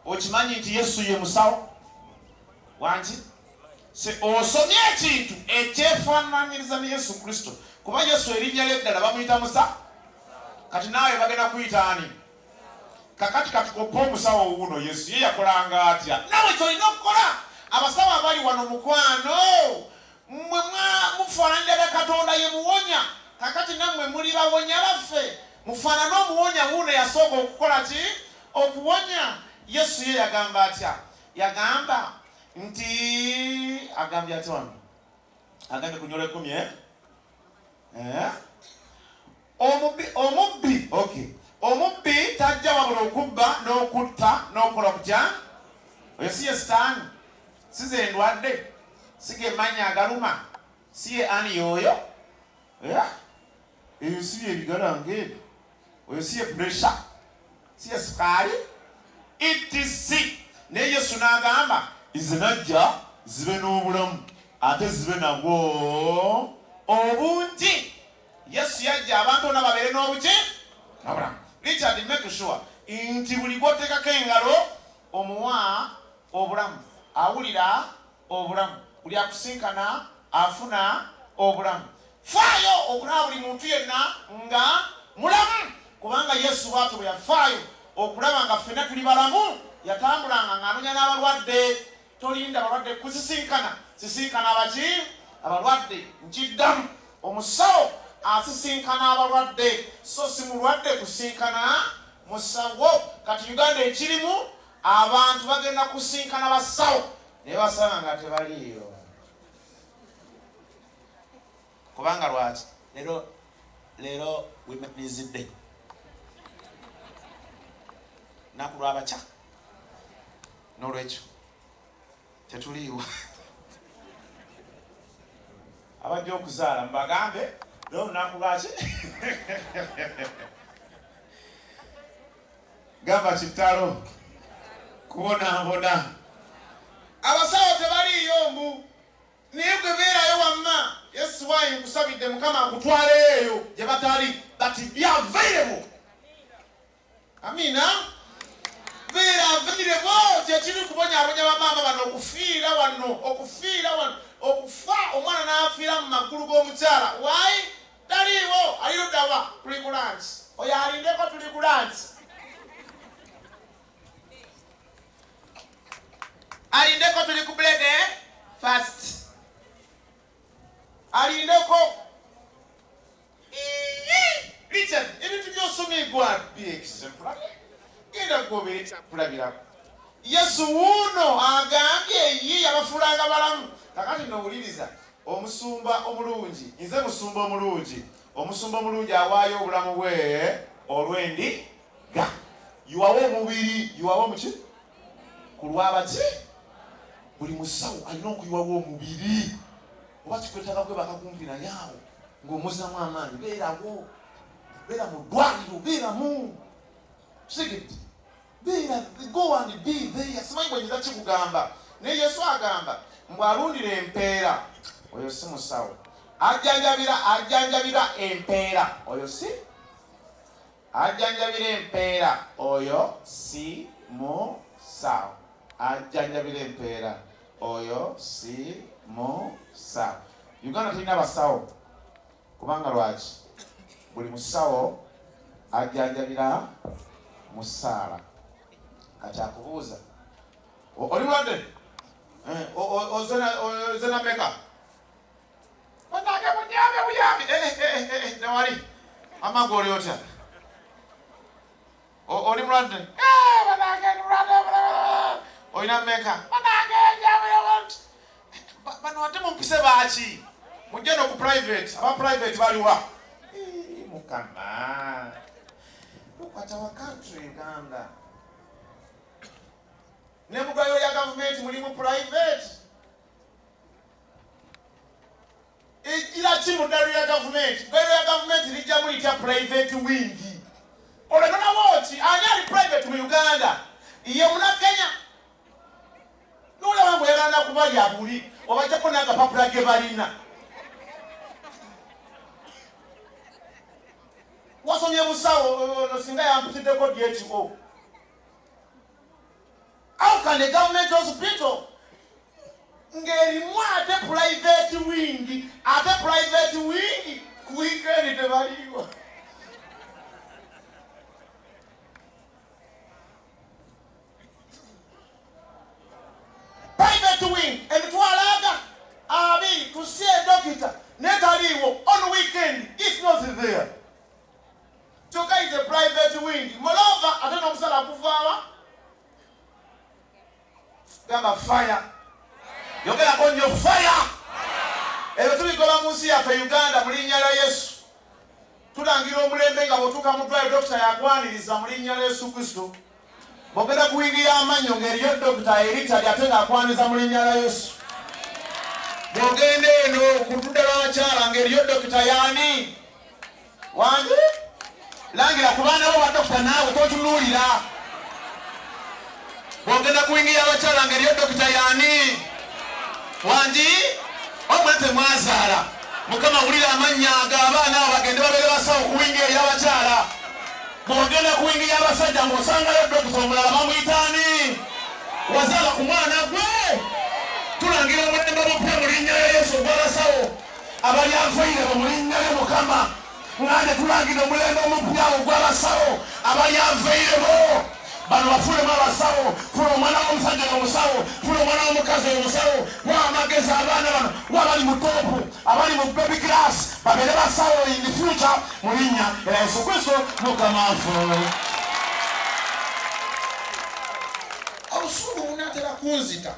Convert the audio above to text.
okimanyi nti Yesu ye musawo wangi se osomye ekintu ekyefaananyiriza ne Yesu Kristo kuba Yesu erinnya lyeddala bamuyita musa kati naawe bagenda kuyita ani kakati katikopa omusawo wuno Yesu ye yakolanga atya nawe kyolina okukola abasawo abali wano mukwano mmwe mufaananira Katonda ye muwonya kakati nammwe muli bawonya baffe mufaanana omuwonya wuno yasooka okukola ki okuwonya Yesu ye yagamba atya yagamba nti agambye atya wano agambye ku Nyola 10 omubbi okay omubbi tajja wabula okubba n'okutta n'okola kutya oyo si ye sitaani si ze ndwadde si ge manya agaluma si ye ani yoyo eyo si ye ebigalange oyo si ye pressure si ye sukaali etc naye Yesu n'agamba ize najja zibe n'obulamu ate zibe nabwo obungi Yesu yajja abantu bonna babeere n'obuki n'obulamu Richard make sure nti buli gwoteekako engalo omuwa obulamu awulira obulamu buli akusinkana afuna obulamu faayo okulaba buli muntu yenna nga mulamu kubanga Yesu bw'atyo bwe yafaayo okulaba nga ffenna tuli balamu yatambulanga ng'anonya n'abalwadde tolinda abalwadde kusisinkana sisinkana abaki abalwadde nkiddamu omusawo asisinkana abalwadde so si mulwadde kusinkana musawo kati Uganda ekirimu abantu bagenda kusinkana basawo naye basanga nga tebaliyo kubanga lwaki leero wimenizidde naku lwabakya n'olwekyo tetuliiwo abajja okuzaala mbagambe lero lunaku lwaki gamba kitalo kubonaabona abasawo tebaliiyo mbu naye gwe beerayo wamma Yesu wayi nkusabidde Mukama akutwaleeyo gye batali bati byavairebo amina beera avairebo kyekiri kubonyaabonya bamaama bano okufiira wano okufa omwana n'afiira mu magulu g'omukyala waayi taliiwo aliyoddawa tuli ku lanci oyo alindeko tuli ku lanci alindeko tuli ku blede fast alindeko Richard ebintu by'osomibwa by'exemplary genda kugoberera kulabirako Yesu wuno agambye ye yabafuulanga balamu kakati n'owuliriza omusumba omulungi nze musumba omulungi omusumba omulungi awaayo obulamu bwe olw'endiga yuwawo omubiri yuwawo omuki ku lwabaki buli musawo alina okuyuwawo omubiri oba kikwetaaga kwebaka kumpi naye awo ng'omuzamu amaanyi beerawo beera mu ddwaliro beeramu kitegedde beera go and be there simanyi bwenyeza kikugamba naye Yesu agamba mbw'alundira empeera oyo si musawo ajjanjabira empeera oyo si ajjanjabira empeera oyo si musawo ajjanjabira empeera oyo si musawo Uganda tulina basawo kubanga lwaki buli musawo ajjanjabira musaala kati akubuuza oli mulwadde ozena meka banage buyambe newali amago oli otya oli mulwadde banage mulwadde olina meka banage bano ate mumpise baaki mujje n'oku private aba private baliwa mukama look at our country Uganda ne mugayo ya government mulimu private ejira chimu daru ya government gayo ya government lijja mulita private wing olekana woti ani private mu Uganda iye muna Kenya nole wangu yagana kuba ya buli obajja kona agapapula ge balina wasomye musawo no singa yampitiddeko DHO can a government hospital ngerimu ate private wing kuweekend tebaliwo. Private wing emitwalaga abiri to see a doctor netaliwo on weekend it's not there. Choka is a private wing. Moreover, I don't know msala kufawa. Gamba fire. Yogera on your fire. Ebe tulikola munsi ya Uganda mulinnya la Yesu. Tulangira omulembe nga botuka mutwale doctor yakwaniriza mulinnya la Yesu Kristo. Bogera kuingia amanyo ngeriyo doctor Erita yatenga akwaniza mulinnya la Yesu. Bogende eno kutude bakyala ngeriyo doctor yani. Wangi langira kubana bo doctor nawe totunulira. Bogenda kuingia abakyala ngeriyo doctor yani. Wangi omwete mwazala mukama ulira amanyaga abaana abagende babere basawo kuwingira yabakyala. Bogenda kuwingira abasajja ngosanga yo doctor omulala bamuyitani wazala ku mwana gwe. Tulangira omulembe omupya mu linnya lya Yesu gw'abasawo abali anfaire mu linnya lya Mukama. Ngane tulangira omulembe omupya ogw'abasawo abali anfaire bo bano bafulemu abasawo. Fula omwana w'omusajja n'omusawo, fula omwana w'omukazi omusawo, wa amagezi abaana bano wabali mu topu abali mu baby class babere basawo in the future mu linnya lya Yesu Kristo Mukama waffe. Obusungu bunatera kunzita